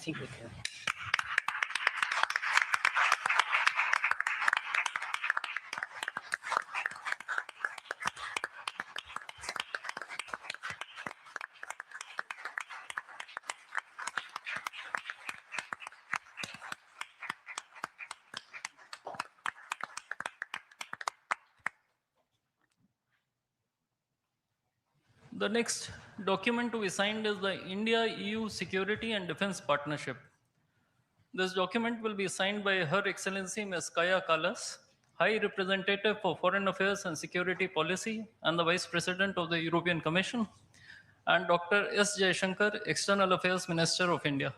think we can. The next document to be signed is the India-EU Security and Defense Partnership. This document will be signed by Her Excellency Ms. Kaya Kallas, High Representative for Foreign Affairs and Security Policy and the Vice President of the European Commission, and Dr. S. Jaishankar, External Affairs Minister of India.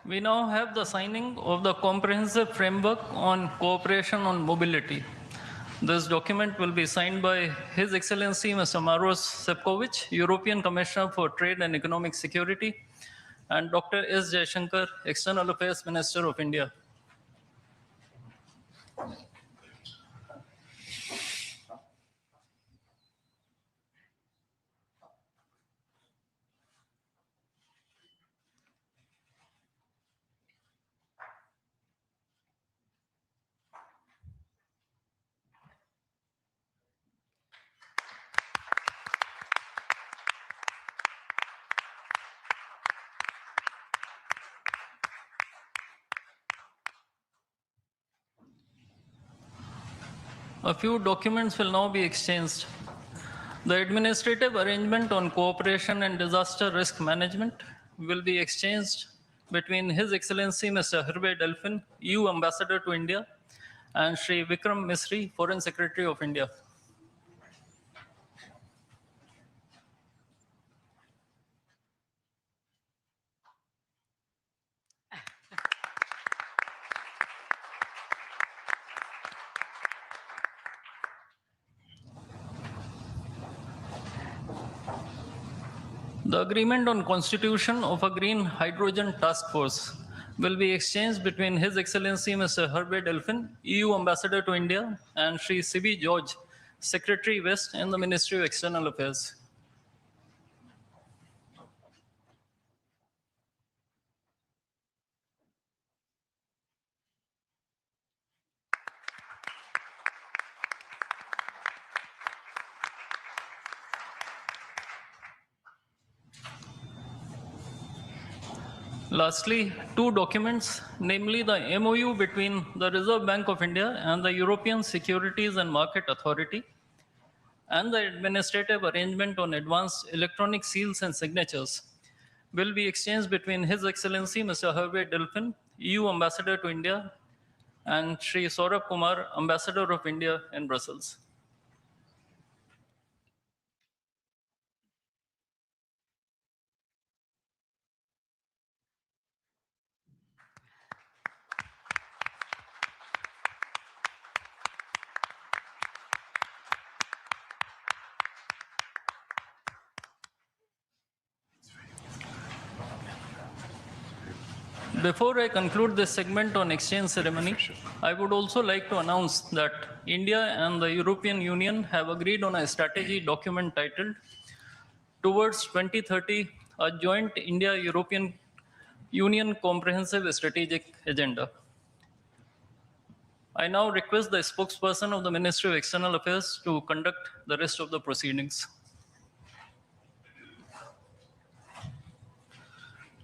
We now have the signing of the Comprehensive Framework on Cooperation on Mobility. This document will be signed by His Excellency Mr. Maros Sefcovic, European Commissioner for Trade and Economic Security, and Dr. S. Jaishankar, External Affairs Minister of India. A few documents will now be exchanged. The Administrative Arrangement on Cooperation and Disaster Risk Management will be exchanged between His Excellency Mr. Hervé Delphin, EU Ambassador to India, and Shri Vikram Misri, Foreign Secretary of India. The agreement on constitution of a green hydrogen task force will be exchanged between His Excellency Mr. Hervé Delphin, EU Ambassador to India, and Shri Sibi George, Secretary West in the Ministry of External Affairs. Lastly, two documents, namely the MOU between the Reserve Bank of India and the European Securities and Market Authority, and the Administrative Arrangement on Advanced Electronic Seals and Signatures, will be exchanged between His Excellency Mr. Hervé Delphin, EU Ambassador to India, and Shri Saurabh Kumar, Ambassador of India in Brussels. Before I conclude this segment on exchange ceremony, I would also like to announce that India and the European Union have agreed on a strategy document titled Towards 2030, a Joint India-European Union Comprehensive Strategic Agenda. I now request the spokesperson of the Ministry of External Affairs to conduct the rest of the proceedings.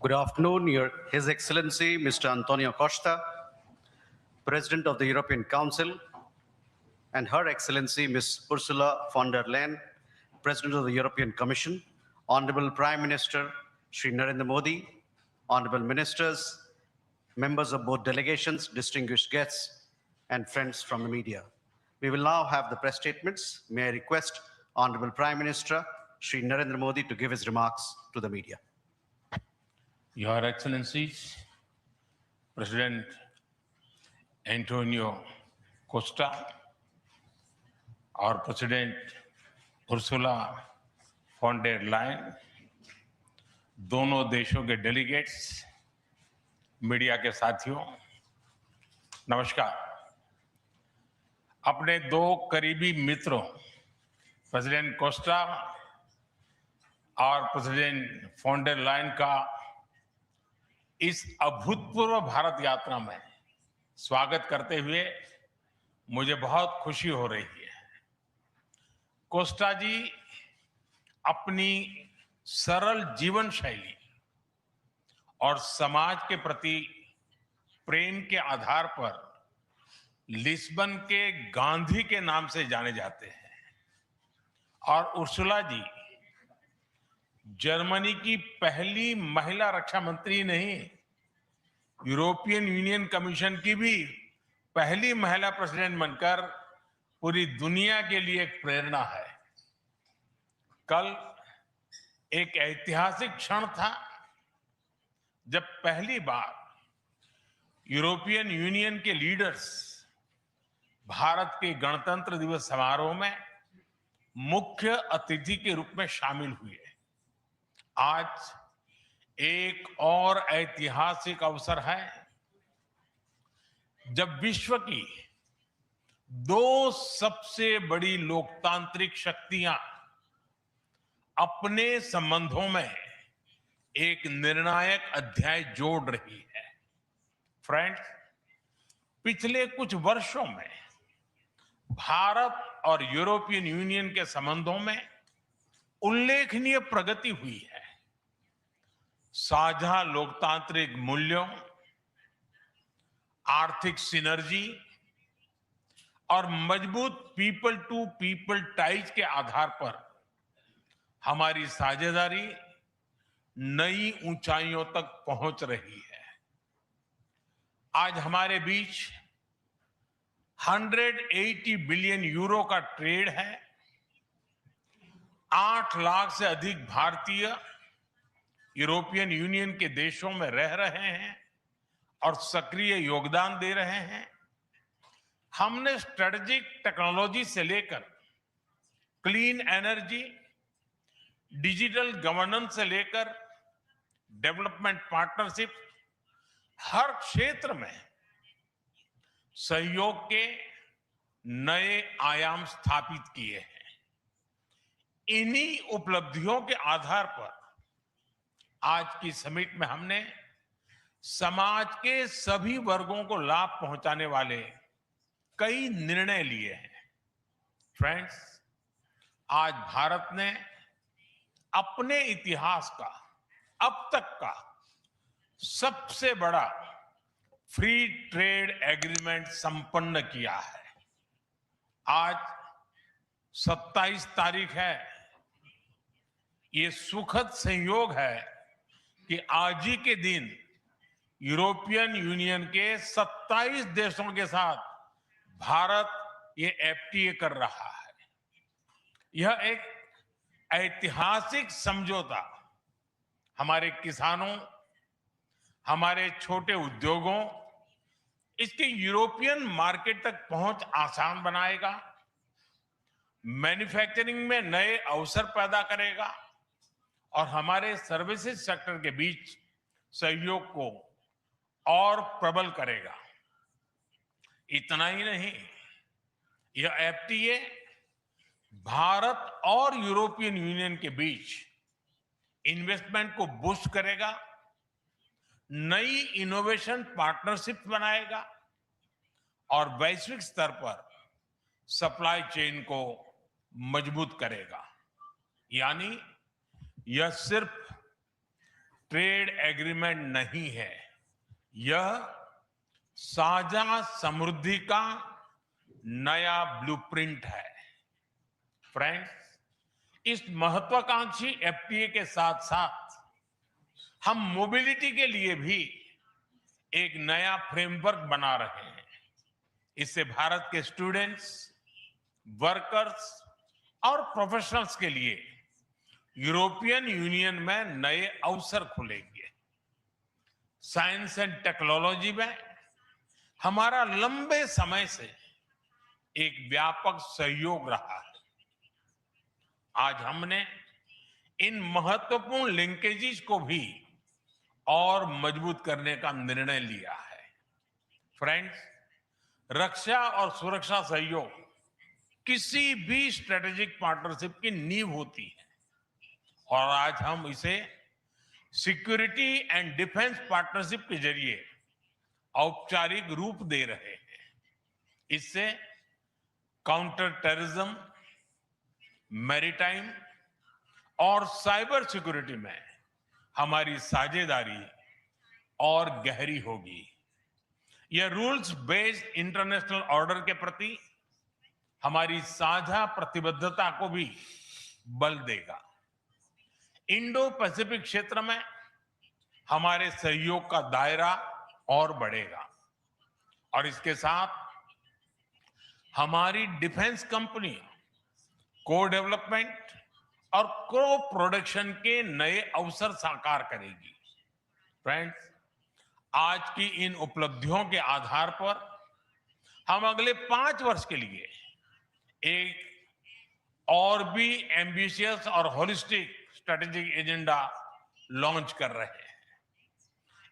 Good afternoon, His Excellency Mr. Antonio Costa, President of the European Council, and Her Excellency Ms. Ursula von der Leyen, President of the European Commission, Honorable Prime Minister Shri Narendra Modi, Honorable Ministers, members of both delegations, distinguished guests, and friends from the media. We will now have the press statements. May I request Honorable Prime Minister Shri Narendra Modi, to give his remarks to the media. Your Excellencies, President Antonio Costa, our President Ursula von der Leyen, दोनों देशों के delegates, media के साथियों, नमस्कार। अपने दो करीबी मित्रों प्रेसिडेंट कोस्टा और प्रेसिडेंट फॉन डेर लायन का इस अभूतपूर्व भारत यात्रा में स्वागत करते हुए मुझे बहुत खुशी हो रही है। कोस्टा जी अपनी सरल जीवन शैली और समाज के प्रति प्रेम के आधार पर लिस्बन के गांधी के नाम से जाने जाते हैं और उर्सुला जी जर्मनी की पहली महिला रक्षा मंत्री नहीं, यूरोपियन यूनियन कमीशन की भी पहली महिला प्रेसिडेंट बनकर पूरी दुनिया के लिए एक प्रेरणा है। कल एक ऐतिहासिक क्षण था जब पहली बार यूरोपियन यूनियन के लीडर्स भारत के गणतंत्र दिवस समारोह में मुख्य अतिथि के रूप में शामिल हुए। आज एक और ऐतिहासिक अवसर है जब विश्व की दो सबसे बड़ी लोकतांत्रिक शक्तियां अपने संबंधों में एक निर्णायक अध्याय जोड़ रही है। फ्रेंड्स, पिछले कुछ वर्षों में भारत और यूरोपियन यूनियन के संबंधों में उल्लेखनीय प्रगति हुई है। साझा लोकतांत्रिक मूल्यों, आर्थिक सिनर्जी और मजबूत पीपल टू पीपल टाइज के आधार पर हमारी साझेदारी नई ऊंचाइयों तक पहुंच रही है। आज हमारे बीच 180 बिलियन यूरो का ट्रेड है। 8 लाख से अधिक भारतीय यूरोपियन यूनियन के देशों में रह रहे हैं और सक्रिय योगदान दे रहे हैं। हमने स्ट्रेटेजिक टेक्नोलॉजी से लेकर क्लीन एनर्जी, डिजिटल गवर्नेंस से लेकर डेवलपमेंट पार्टनरशिप, हर क्षेत्र में सहयोग के नए आयाम स्थापित किए हैं। इन्हीं उपलब्धियों के आधार पर आज की समिट में हमने समाज के सभी वर्गों को लाभ पहुंचाने वाले कई निर्णय लिए हैं। फ्रेंड्स, आज भारत ने अपने इतिहास का अब तक का सबसे बड़ा फ्री ट्रेड एग्रीमेंट संपन्न किया है। आज 27 तारीख है। ये सुखद संयोग है कि आज ही के दिन यूरोपियन यूनियन के 27 देशों के साथ भारत ये एफटीए कर रहा है। यह एक ऐतिहासिक समझौता हमारे किसानों, हमारे छोटे उद्योगों, इसके यूरोपियन मार्केट तक पहुंच आसान बनाएगा, मैन्युफैक्चरिंग में नए अवसर पैदा करेगा और हमारे सर्विसेज सेक्टर के बीच सहयोग को और प्रबल करेगा। इतना ही नहीं, यह एफटीए भारत और यूरोपियन यूनियन के बीच इन्वेस्टमेंट को बूस्ट करेगा, नई इनोवेशन पार्टनरशिप बनाएगा और वैश्विक स्तर पर सप्लाई चेन को मजबूत करेगा। यानी यह सिर्फ ट्रेड एग्रीमेंट नहीं है, यह साझा समृद्धि का नया ब्लूप्रिंट है। फ्रेंड्स, इस महत्वाकांक्षी एफटीए के साथ साथ हम मोबिलिटी के लिए भी एक नया फ्रेमवर्क बना रहे हैं। इससे भारत के स्टूडेंट्स, वर्कर्स और प्रोफेशनल्स के लिए यूरोपियन यूनियन में नए अवसर खुलेंगे। साइंस एंड टेक्नोलॉजी में हमारा लंबे समय से एक व्यापक सहयोग रहा है। आज हमने इन महत्वपूर्ण लिंकेजेस को भी और मजबूत करने का निर्णय लिया है। फ्रेंड्स, रक्षा और सुरक्षा सहयोग किसी भी स्ट्रेटेजिक पार्टनरशिप की नींव होती है और आज हम इसे सिक्योरिटी एंड डिफेंस पार्टनरशिप के जरिए औपचारिक रूप दे रहे हैं। इससे काउंटर टेररिज्म, मैरीटाइम और साइबर सिक्योरिटी में हमारी साझेदारी और गहरी होगी। यह रूल्स बेस्ड इंटरनेशनल ऑर्डर के प्रति हमारी साझा प्रतिबद्धता को भी बल देगा। इंडो पैसिफिक क्षेत्र में हमारे सहयोग का दायरा और बढ़ेगा और इसके साथ हमारी डिफेंस कंपनी को डेवलपमेंट और को प्रोडक्शन के नए अवसर साकार करेगी। फ्रेंड्स, आज की इन उपलब्धियों के आधार पर हम अगले 5 वर्ष के लिए एक और भी एम्बिशियस और होलिस्टिक स्ट्रेटेजिक एजेंडा लॉन्च कर रहे हैं।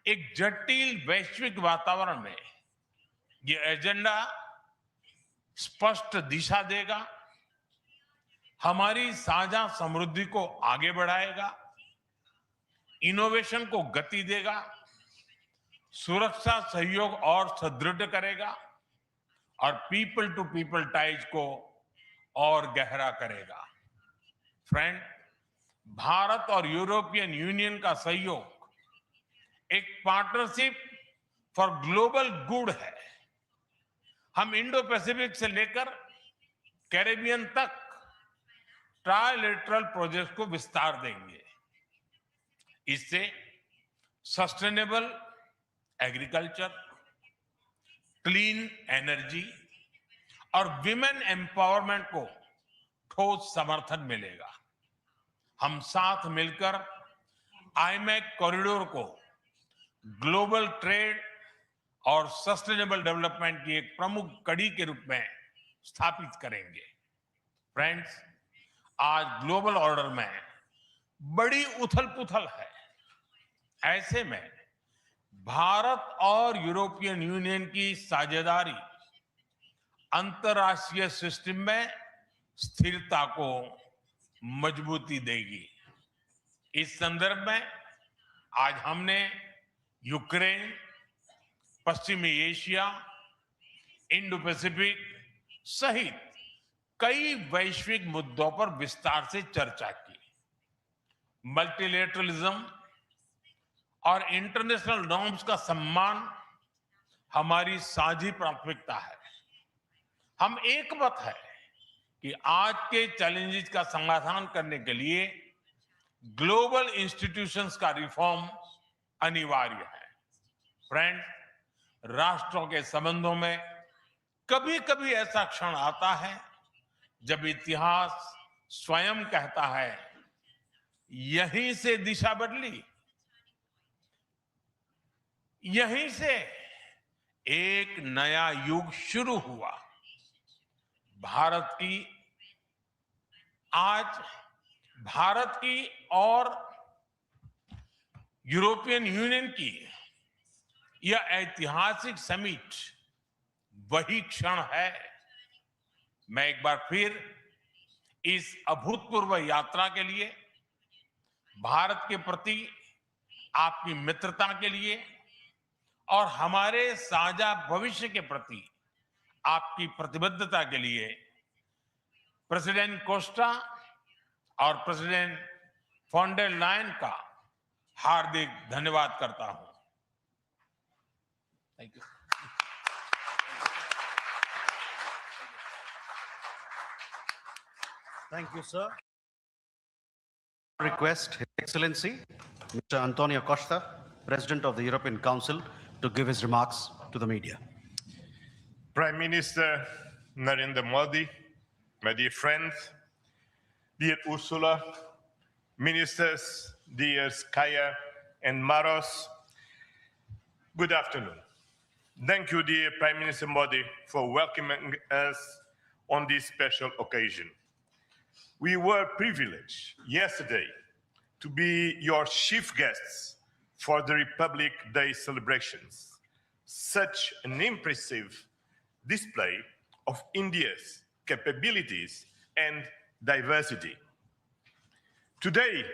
एक जटिल वैश्विक वातावरण में ये एजेंडा स्पष्ट दिशा देगा, हमारी साझा समृद्धि को आगे बढ़ाएगा, इनोवेशन को गति देगा, सुरक्षा सहयोग और सुदृढ़ करेगा और पीपल टू पीपल टाइज को और गहरा करेगा। फ्रेंड, भारत और यूरोपियन यूनियन का सहयोग एक पार्टनरशिप फॉर ग्लोबल गुड है। हम इंडो पैसिफिक से लेकर कैरेबियन तक ट्राइलेटरल प्रोजेक्ट को विस्तार देंगे। इससे सस्टेनेबल एग्रीकल्चर, क्लीन एनर्जी और विमेन एम्पावरमेंट को ठोस समर्थन मिलेगा। हम साथ मिलकर आईमैक कॉरिडोर को ग्लोबल ट्रेड और सस्टेनेबल डेवलपमेंट की एक प्रमुख कड़ी के रूप में स्थापित करेंगे। फ्रेंड्स, आज ग्लोबल ऑर्डर में बड़ी उथल-पुथल है। ऐसे में भारत और यूरोपियन यूनियन की साझेदारी अंतर्राष्ट्रीय सिस्टम में स्थिरता को मजबूती देगी। इस संदर्भ में आज हमने यूक्रेन, पश्चिमी एशिया, इंडो पैसिफिक सहित कई वैश्विक मुद्दों पर विस्तार से चर्चा की। मल्टीलेटरलिज्म और इंटरनेशनल नॉर्म्स का सम्मान हमारी साझी प्राथमिकता है। हम एकमत है कि आज के चैलेंजेस का समाधान करने के लिए ग्लोबल इंस्टीट्यूशंस का रिफॉर्म अनिवार्य है। फ्रेंड, राष्ट्रों के संबंधों में कभी-कभी ऐसा क्षण आता है जब इतिहास स्वयं कहता है, यहीं से दिशा बदली, यहीं से एक नया युग शुरू हुआ। भारत की और यूरोपियन यूनियन की यह ऐतिहासिक समिट वही क्षण है। मैं एक बार फिर इस अभूतपूर्व यात्रा के लिए, भारत के प्रति आपकी मित्रता के लिए और हमारे साझा भविष्य के प्रति आपकी प्रतिबद्धता के लिए प्रेसिडेंट कोस्टा और प्रेसिडेंट फॉन्डर लायन का हार्दिक धन्यवाद करता हूं। Thank you. Thank you, sir. Request His Excellency, Mr. Antonio Costa, President of the European Council, to give his remarks to the media. Prime Minister Narendra Modi, my dear friends, dear Ursula, ministers, dear Kaya and Maros, good afternoon. Thank you, dear Prime Minister Modi, for welcoming us on this special occasion. We were privileged yesterday to be your chief guests for the Republic Day celebrations. Such an impressive display of India's capabilities and diversity. Today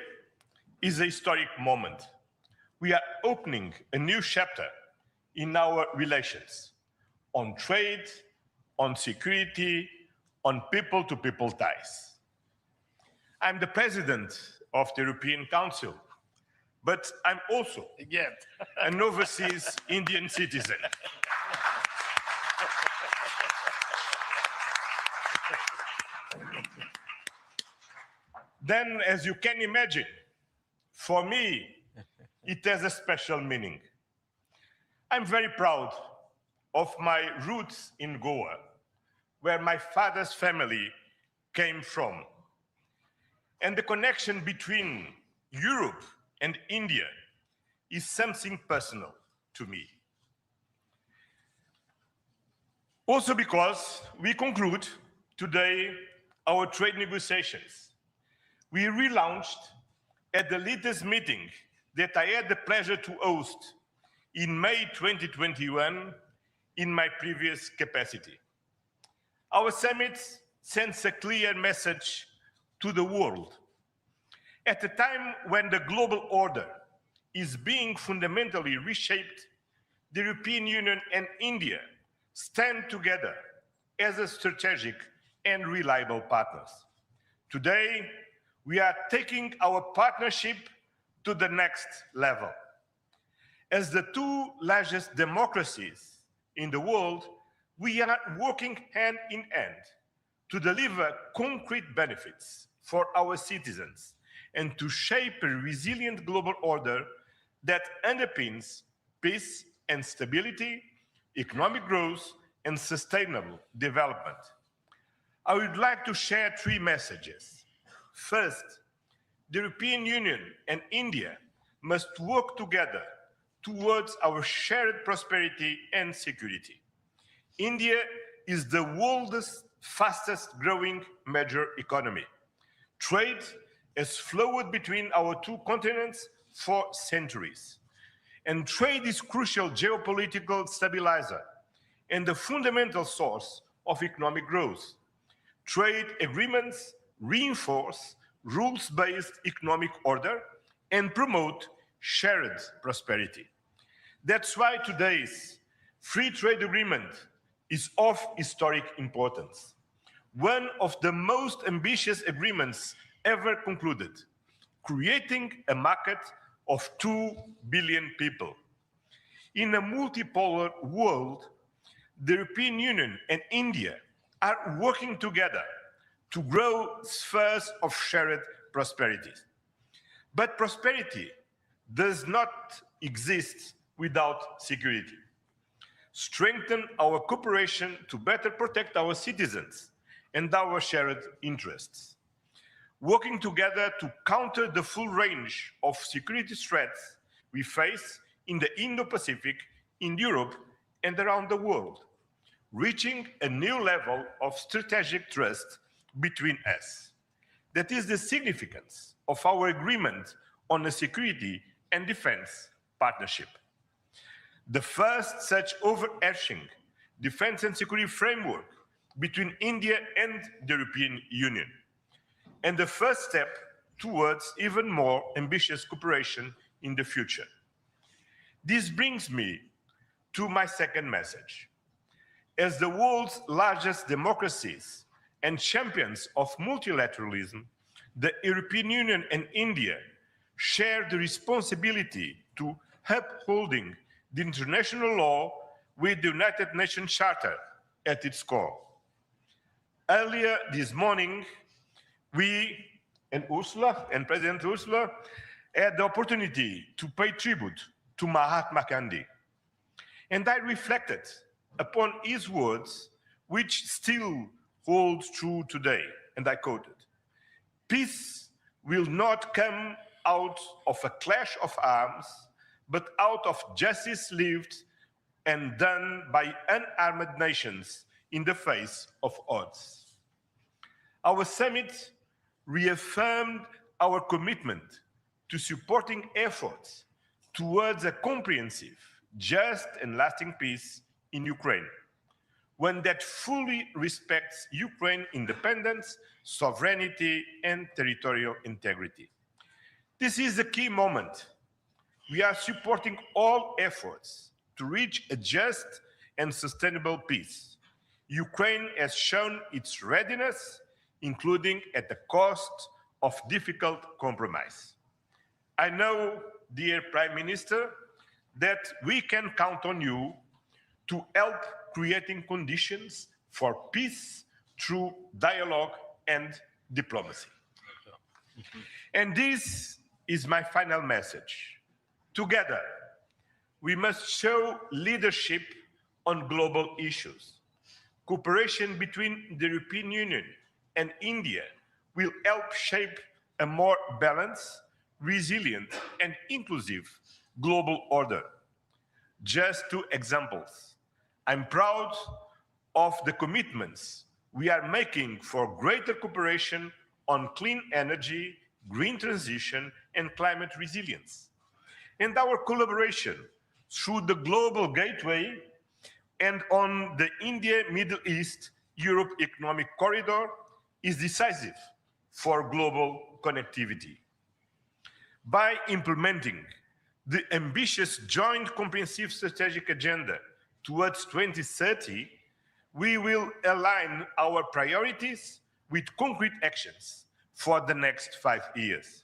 is a historic moment. We are opening a new chapter in our relations on trade, on security, on people-to-people ties. I'm the president of the European Council, but I'm also an overseas Indian citizen. Then, as you can imagine, for me, it has a special meaning. I'm very proud of my roots in Goa, where my father's family came from. And the connection between Europe and India is something personal to me. Also because we conclude today our trade negotiations. We relaunched at the latest meeting that I had the pleasure to host in May 2021 in my previous capacity. Our summit sends a clear message to the world. At a time when the global order is being fundamentally reshaped, the European Union and India stand together as a strategic and reliable partners. Today, we are taking our partnership to the next level. As the two largest democracies in the world, we are working hand in hand to deliver concrete benefits for our citizens and to shape a resilient global order that underpins peace and stability, economic growth, and sustainable development. I would like to share three messages. First, the European Union and India must work together towards our shared prosperity and security. India is the world's fastest growing major economy. Trade has flowed between our two continents for centuries. And trade is crucial geopolitical stabilizer and the fundamental source of economic growth. Trade agreements reinforce rules-based economic order and promote shared prosperity. That's why today's free trade agreement is of historic importance. One of the most ambitious agreements ever concluded, creating a market of 2 billion people. In a multipolar world, the European Union and India are working together to grow spheres of shared prosperity. But prosperity does not exist without security. Strengthen our cooperation to better protect our citizens and our shared interests. Working together to counter the full range of security threats we face in the Indo-Pacific, in Europe, and around the world, reaching a new level of strategic trust between us. That is the significance of our agreement on a security and defense partnership. The first such overarching defense and security framework between India and the European Union, and the first step towards even more ambitious cooperation in the future. This brings me to my second message. As the world's largest democracies and champions of multilateralism, the European Union and India share the responsibility to upholding the international law with the United Nations Charter at its core. Earlier this morning, we and Ursula and President Ursula had the opportunity to pay tribute to Mahatma Gandhi. And I reflected upon his words, which still hold true today. And I quoted, "Peace will not come out of a clash of arms, but out of justice lived and done by unarmed nations in the face of odds. Our summit reaffirmed our commitment to supporting efforts towards a comprehensive, just and lasting peace in Ukraine, one that fully respects Ukraine's independence, sovereignty, and territorial integrity. This is a key moment. We are supporting all efforts to reach a just and sustainable peace. Ukraine has shown its readiness, including at the cost of difficult compromise. I know, dear Prime Minister, that we can count on you to help creating conditions for peace through dialogue and diplomacy. And this is my final message. Together, we must show leadership on global issues. Cooperation between the European Union and India will help shape a more balanced, resilient, and inclusive global order. Just two examples. I'm proud of the commitments we are making for greater cooperation on clean energy, green transition, and climate resilience. And our collaboration through the Global Gateway and on the India-Middle East-Europe Economic Corridor is decisive for global connectivity. By implementing the ambitious Joint Comprehensive Strategic Agenda towards 2030, we will align our priorities with concrete actions for the next 5 years,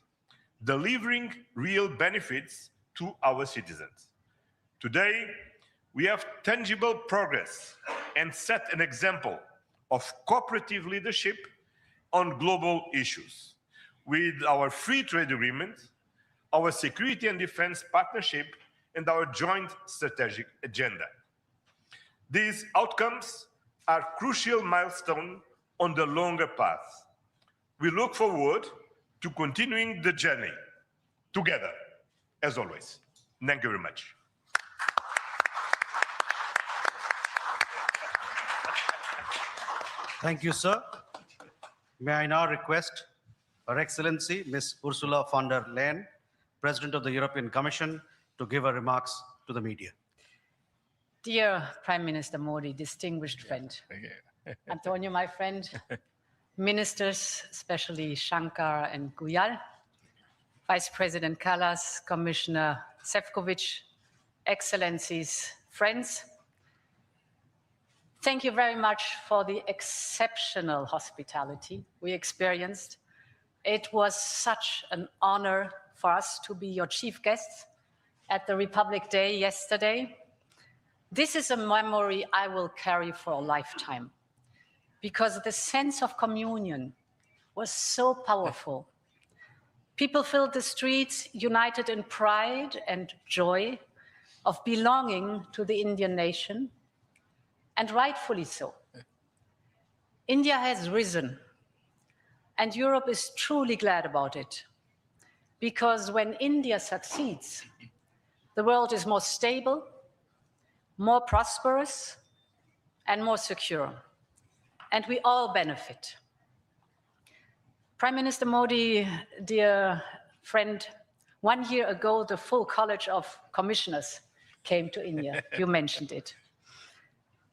delivering real benefits to our citizens. Today, we have tangible progress and set an example of cooperative leadership on global issues with our free trade agreement, our security and defense partnership, and our joint strategic agenda. These outcomes are crucial milestones on the longer path. We look forward to continuing the journey together, as always. Thank you very much. Thank you, sir. May I now request Her Excellency Ms. Ursula von der Leyen, President of the European Commission, to give her remarks to the media. Dear Prime Minister Modi, distinguished friend, Antonio, my friend, ministers, especially Shankar and Guyal, Vice President Kallas, Commissioner Šefčovič, Excellencies, friends, thank you very much for the exceptional hospitality we experienced. It was such an honor for us to be your chief guests at the Republic Day yesterday. This is a memory I will carry for a lifetime because the sense of communion was so powerful. People filled the streets united in pride and joy of belonging to the Indian nation, and rightfully so. India has risen, and Europe is truly glad about it, because when India succeeds, the world is more stable, more prosperous, and more secure, and we all benefit. Prime Minister Modi, dear friend, 1 year ago, the full College of Commissioners came to India. You mentioned it.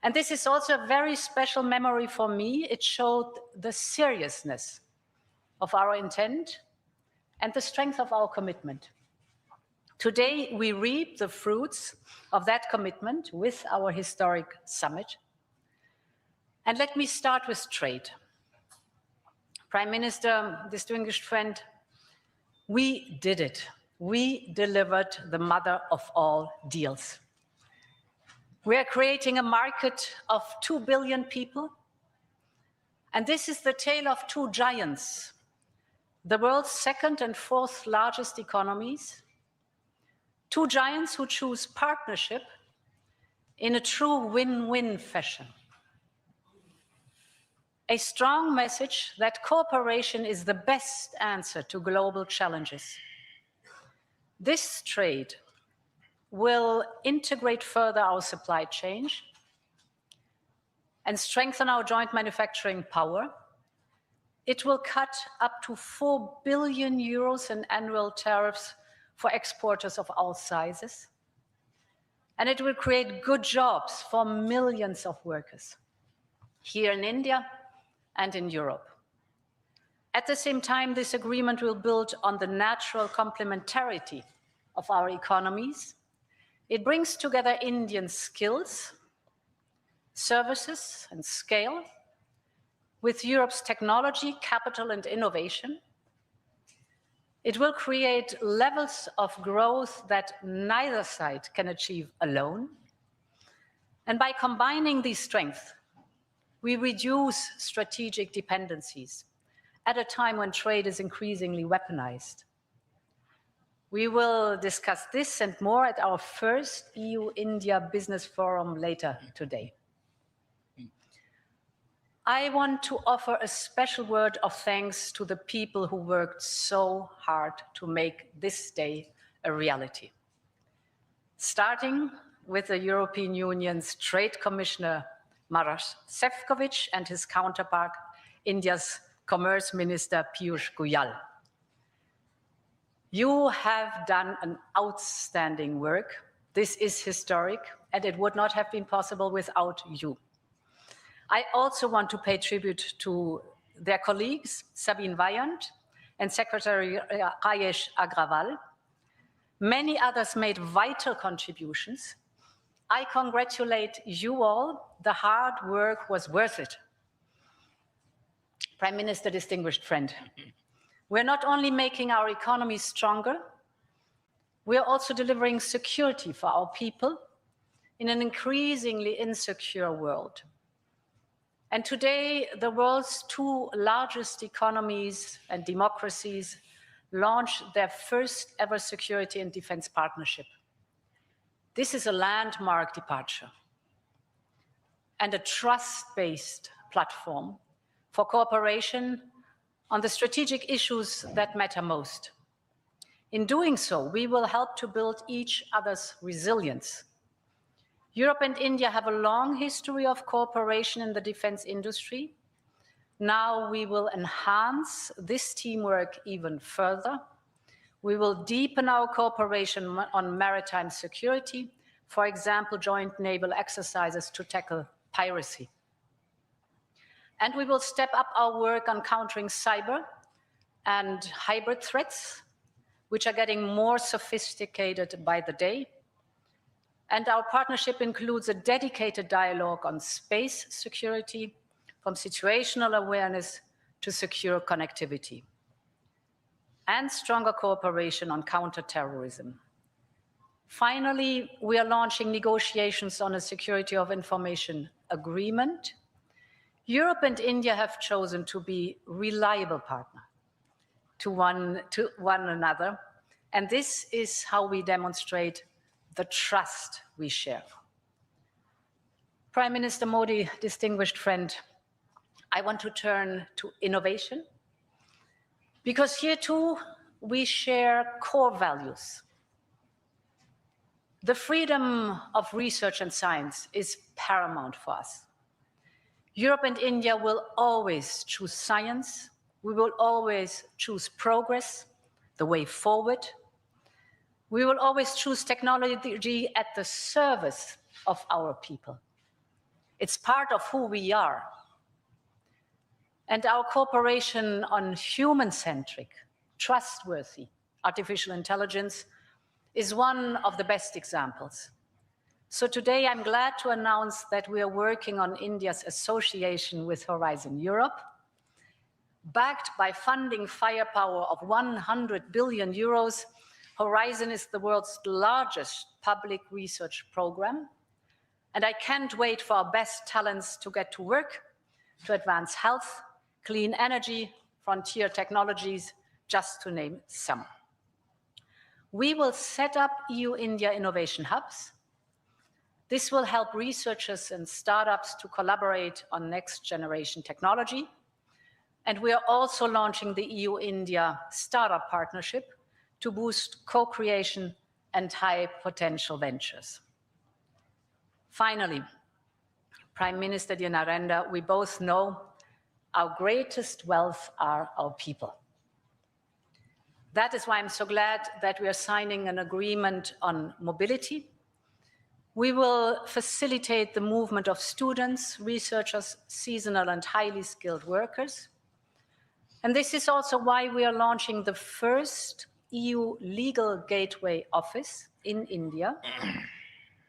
And this is also a very special memory for me. It showed the seriousness of our intent and the strength of our commitment. Today, we reap the fruits of that commitment with our historic summit. And let me start with trade. Prime Minister, distinguished friend, we did it. We delivered the mother of all deals. We are creating a market of 2 billion people. And this is the tale of two giants, the world's second and fourth largest economies, two giants who choose partnership in a true win-win fashion. a strong message that cooperation is the best answer to global challenges. This trade will integrate further our supply chain and strengthen our joint manufacturing power. It will cut up to 4 billion euros in annual tariffs for exporters of all sizes. And it will create good jobs for millions of workers here in India and in Europe. At the same time, this agreement will build on the natural complementarity of our economies. It brings together Indian skills, services, and scale with Europe's technology, capital, and innovation. It will create levels of growth that neither side can achieve alone. And by combining these strengths, we reduce strategic dependencies at a time when trade is increasingly weaponized. We will discuss this and more at our first EU-India Business Forum later today. I want to offer a special word of thanks to the people who worked so hard to make this day a reality. Starting with the European Union's Trade Commissioner Maroš Šefčovič and his counterpart, India's Commerce Minister Piyush Goyal. You have done an outstanding work. This is historic, and it would not have been possible without you. I also want to pay tribute to their colleagues, Sabine Weyand and Secretary Rajesh Agrawal. Many others made vital contributions. I congratulate you all. The hard work was worth it. Prime Minister, distinguished friend, we're not only making our economy stronger, we're also delivering security for our people in an increasingly insecure world. And today, the world's two largest economies and democracies launch their first ever security and defense partnership. This is a landmark departure and a trust-based platform for cooperation on the strategic issues that matter most. In doing so, we will help to build each other's resilience. Europe and India have a long history of cooperation in the defense industry. Now we will enhance this teamwork even further. We will deepen our cooperation on maritime security, for example, joint naval exercises to tackle piracy. And we will step up our work on countering cyber and hybrid threats, which are getting more sophisticated by the day. And our partnership includes a dedicated dialogue on space security, from situational awareness to secure connectivity, and stronger cooperation on counterterrorism. Finally, we are launching negotiations on a security of information agreement. Europe and India have chosen to be reliable partners to one another, and this is how we demonstrate the trust we share. Prime Minister Modi, distinguished friend, I want to turn to innovation, because here too we share core values. The freedom of research and science is paramount for us. Europe and India will always choose science. We will always choose progress, the way forward. We will always choose technology at the service of our people. It's part of who we are. And our cooperation on human-centric, trustworthy artificial intelligence is one of the best examples. So today I'm glad to announce that we are working on India's association with Horizon Europe. Backed by funding firepower of 100 billion euros, Horizon is the world's largest public research program. And I can't wait for our best talents to get to work to advance health, clean energy, frontier technologies, just to name some. We will set up EU-India innovation hubs. This will help researchers and startups to collaborate on next generation technology. And we are also launching the EU-India Startup Partnership to boost co-creation and high potential ventures. Finally, Prime Minister dear Narendra, we both know our greatest wealth are our people. That is why I'm so glad that we are signing an agreement on mobility. We will facilitate the movement of students, researchers, seasonal and highly skilled workers. And this is also why we are launching the first EU legal gateway office in India.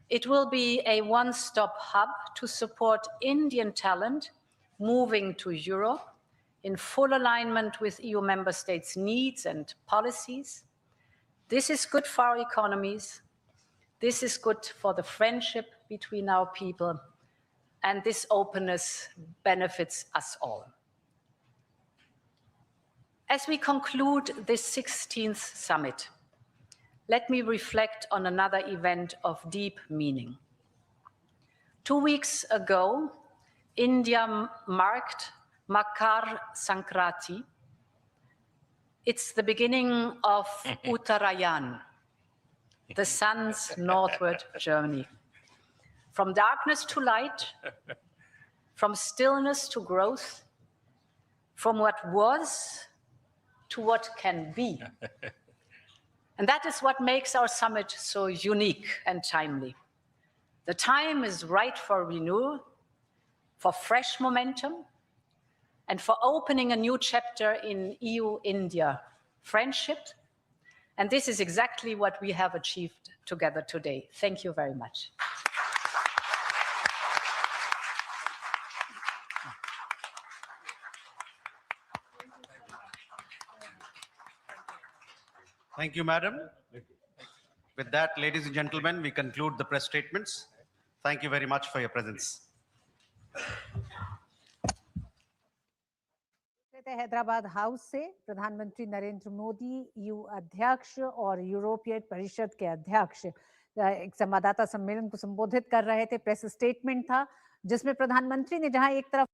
It will be a one-stop hub to support Indian talent moving to Europe in full alignment with EU member states' needs and policies. This is good for our economies. This is good for the friendship between our people. And this openness benefits us all. As we conclude this 16th summit, let me reflect on another event of deep meaning. 2 weeks ago, India marked Makar Sankranti. It's the beginning of Uttarayan, the sun's northward journey. From darkness to light, from stillness to growth, from what was to what can be. And that is what makes our summit so unique and timely. The time is right for renewal, for fresh momentum, and for opening a new chapter in EU-India friendship. And this is exactly what we have achieved together today. Thank you very much. Thank you, Madam. With that, ladies and gentlemen, we conclude the press statements. Thank you very much for your presence. Hyderabad house से प्रधानमंत्री Narendra Modi EU अध्यक्ष और यूरोपीय परिषद के अध्यक्ष एक संवाददाता सम्मेलन को संबोधित कर रहे थे। प्रेस स्टेटमेंट था जिसमें प्रधानमंत्री ने जहां एक तरफ